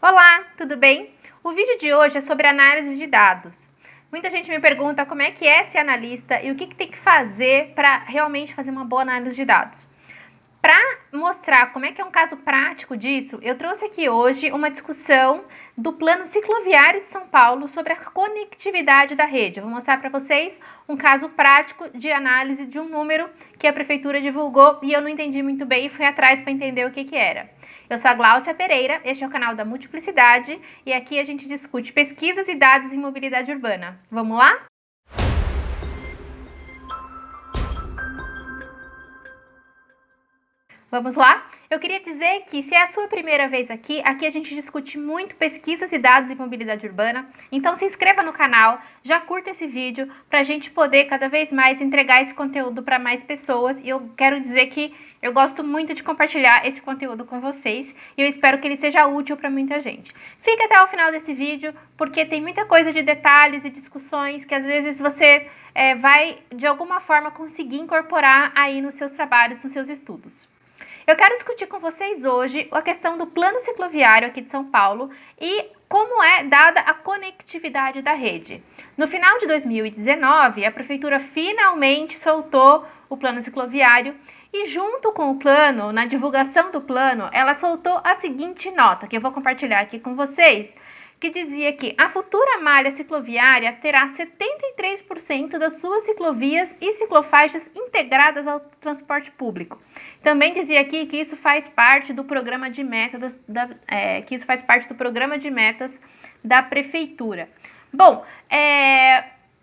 Olá, tudo bem? O vídeo de hoje é sobre análise de dados. Muita gente me pergunta como é que é ser analista e o que tem que fazer para realmente fazer uma boa análise de dados. Para mostrar como é que é um caso prático disso, eu trouxe aqui hoje uma discussão do Plano Cicloviário de São Paulo sobre a conectividade da rede. Eu vou mostrar para vocês um caso prático de análise de um número que a prefeitura divulgou e eu não entendi muito bem e fui atrás para entender o que era. Eu sou a Gláucia Pereira, este é o canal da Multiplicidade e aqui a gente discute pesquisas e dados em mobilidade urbana. Vamos lá? Vamos lá? Eu queria dizer que se é a sua primeira vez aqui a gente discute muito pesquisas e dados em mobilidade urbana, então se inscreva no canal, já curta esse vídeo para a gente poder cada vez mais entregar esse conteúdo para mais pessoas e eu quero dizer que eu gosto muito de compartilhar esse conteúdo com vocês e eu espero que ele seja útil para muita gente. Fique até o final desse vídeo porque tem muita coisa de detalhes e discussões que às vezes você vai de alguma forma conseguir incorporar aí nos seus trabalhos, nos seus estudos. Eu quero discutir com vocês hoje a questão do plano cicloviário aqui de São Paulo e como é dada a conectividade da rede. No final de 2019, a prefeitura finalmente soltou o plano cicloviário e junto com o plano, na divulgação do plano, ela soltou a seguinte nota, que eu vou compartilhar aqui com vocês, que dizia que a futura malha cicloviária terá 73% das suas ciclovias e ciclofaixas integradas ao transporte público. Também dizia aqui que isso faz parte do programa de metas da prefeitura. Bom,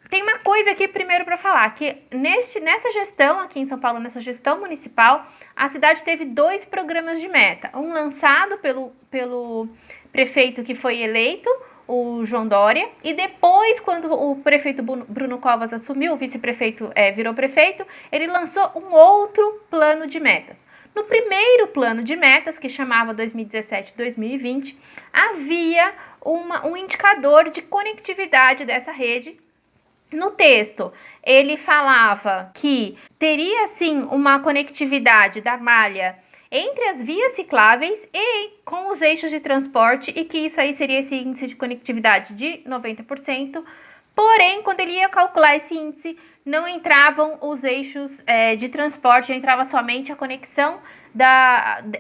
tem uma coisa aqui primeiro para falar, que nessa gestão aqui em São Paulo, nessa gestão municipal, a cidade teve 2 programas de meta. Um lançado pelo prefeito que foi eleito, o João Dória, e depois, quando o prefeito Bruno Covas assumiu, o vice-prefeito virou prefeito, ele lançou um outro plano de metas. No primeiro plano de metas, que chamava 2017-2020, havia um indicador de conectividade dessa rede. No texto, ele falava que teria sim uma conectividade da malha entre as vias cicláveis e com os eixos de transporte e que isso aí seria esse índice de conectividade de 90%, porém, quando ele ia calcular esse índice, não entravam os eixos de transporte, entrava somente a conexão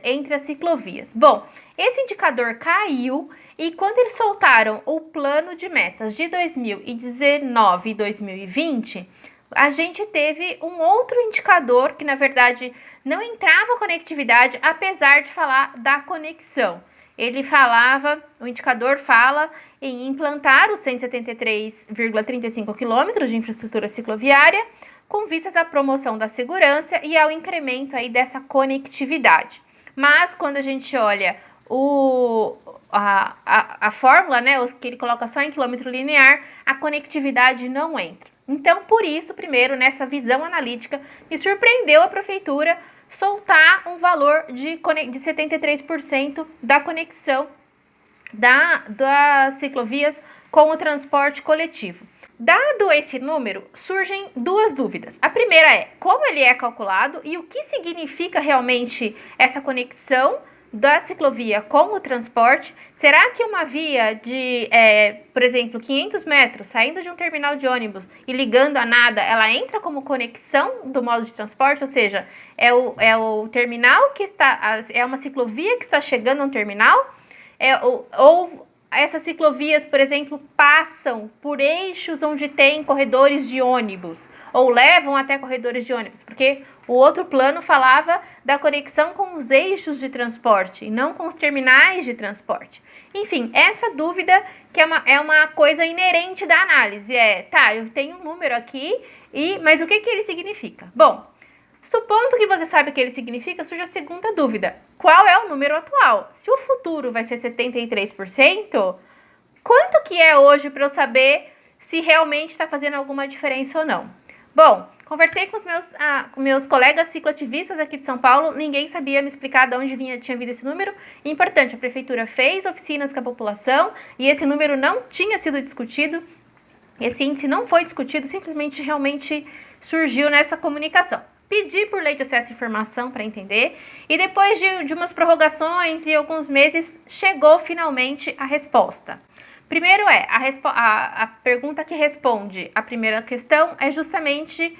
entre as ciclovias. Bom, esse indicador caiu e quando eles soltaram o plano de metas de 2019 e 2020, a gente teve um outro indicador que, na verdade, não entrava conectividade, apesar de falar da conexão. O indicador fala em implantar os 173,35 quilômetros de infraestrutura cicloviária, com vistas à promoção da segurança e ao incremento aí dessa conectividade. Mas, quando a gente olha a fórmula, né, que ele coloca só em quilômetro linear, a conectividade não entra. Então, por isso, primeiro, nessa visão analítica, me surpreendeu a prefeitura soltar um valor de 73% da conexão das ciclovias com o transporte coletivo. Dado esse número, surgem 2 dúvidas. A primeira é como ele é calculado e o que significa realmente essa conexão da ciclovia com o transporte. Será que uma via de, por exemplo, 500 metros saindo de um terminal de ônibus e ligando a nada, ela entra como conexão do modo de transporte? Ou seja, é o terminal que é uma ciclovia que está chegando a um terminal? Ou essas ciclovias, por exemplo, passam por eixos onde tem corredores de ônibus ou levam até corredores de ônibus, porque o outro plano falava da conexão com os eixos de transporte e não com os terminais de transporte. Enfim, essa dúvida que é uma coisa inerente da análise, eu tenho um número aqui, mas o que ele significa? Bom, supondo que você sabe o que ele significa, surge a segunda dúvida. Qual é o número atual? Se o futuro vai ser 73%, quanto que é hoje para eu saber se realmente está fazendo alguma diferença ou não? Bom, conversei com os meus colegas cicloativistas aqui de São Paulo, ninguém sabia me explicar de onde tinha vindo esse número. Importante, a prefeitura fez oficinas com a população e esse número não tinha sido discutido, esse índice não foi discutido, simplesmente realmente surgiu nessa comunicação. pedi por lei de acesso à informação para entender, e depois de umas prorrogações e alguns meses, chegou finalmente a resposta. Primeiro a pergunta que responde a primeira questão é justamente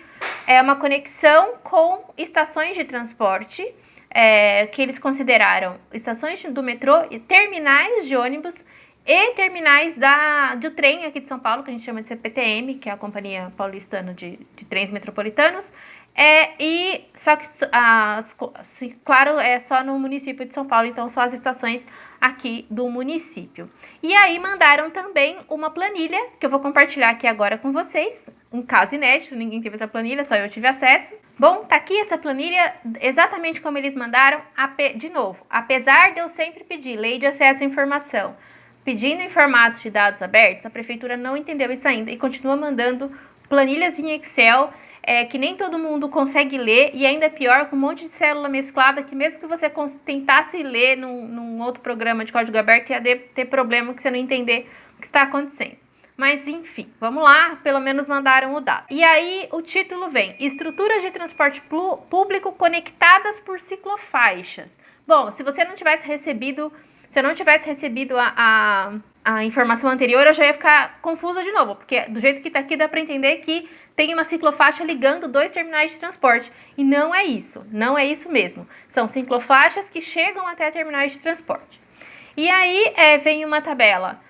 uma conexão com estações de transporte, que eles consideraram estações do metrô e terminais de ônibus e terminais do trem aqui de São Paulo, que a gente chama de CPTM, que é a Companhia Paulistana de Trens Metropolitanos, só que, claro, é só no município de São Paulo, então só as estações aqui do município. E aí mandaram também uma planilha, que eu vou compartilhar aqui agora com vocês, um caso inédito, ninguém teve essa planilha, só eu tive acesso. Bom, tá aqui essa planilha, exatamente como eles mandaram, de novo, apesar de eu sempre pedir lei de acesso à informação, pedindo em formatos de dados abertos, a prefeitura não entendeu isso ainda e continua mandando planilhas em Excel, que nem todo mundo consegue ler, e ainda pior, com um monte de célula mesclada, que mesmo que você tentasse ler num outro programa de código aberto, ia ter problema que você não entender o que está acontecendo. Mas enfim, vamos lá, pelo menos mandaram o dado. E aí o título vem, estruturas de transporte público conectadas por ciclofaixas. Bom, se você não tivesse recebido a informação anterior, eu já ia ficar confusa de novo, porque do jeito que tá aqui dá para entender que tem uma ciclofaixa ligando 2 terminais de transporte. E não é isso mesmo. São ciclofaixas que chegam até terminais de transporte. E aí vem uma tabela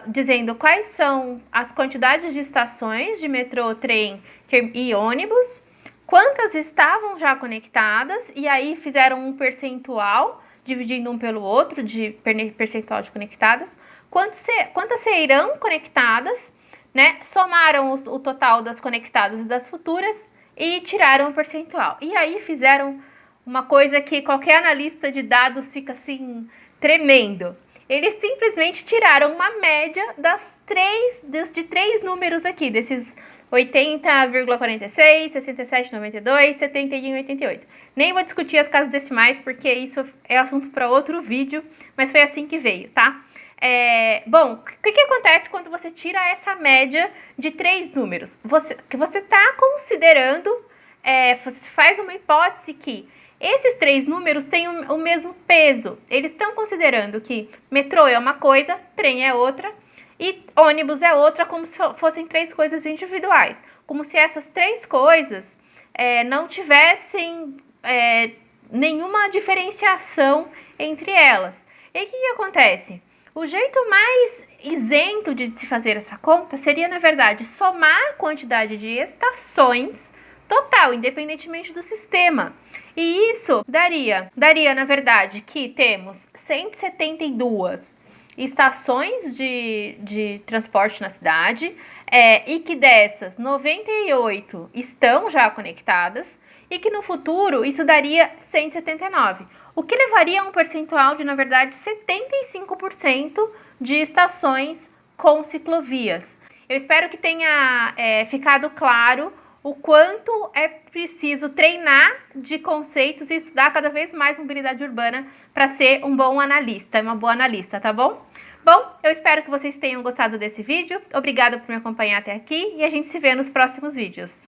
dizendo quais são as quantidades de estações de metrô, trem e ônibus, quantas estavam já conectadas, e aí fizeram um percentual, dividindo um pelo outro, de percentual de conectadas, quantas serão conectadas, né? Somaram o total das conectadas e das futuras e tiraram o percentual. E aí fizeram uma coisa que qualquer analista de dados fica assim, tremendo. Eles simplesmente tiraram uma média de 3 números aqui, desses 80,46, 67,92, 71,88. Nem vou discutir as casas decimais, porque isso é assunto para outro vídeo, mas foi assim que veio, tá? Bom, o que acontece quando você tira essa média de 3 números? Você está considerando, você faz uma hipótese que esses 3 números têm o mesmo peso. Eles estão considerando que metrô é uma coisa, trem é outra, e ônibus é outra, como se fossem 3 coisas individuais. Como se essas 3 coisas não tivessem nenhuma diferenciação entre elas. E o que acontece? O jeito mais isento de se fazer essa conta seria, na verdade, somar a quantidade de estações total, independentemente do sistema. E isso daria, na verdade, que temos 172 estações de transporte na cidade, e que dessas 98 estão já conectadas, e que no futuro isso daria 179, o que levaria a um percentual de, na verdade, 75% de estações com ciclovias. Eu espero que tenha ficado claro o quanto é preciso treinar de conceitos e estudar cada vez mais mobilidade urbana para ser um bom analista, uma boa analista, tá bom? Bom, eu espero que vocês tenham gostado desse vídeo. Obrigada por me acompanhar até aqui e a gente se vê nos próximos vídeos.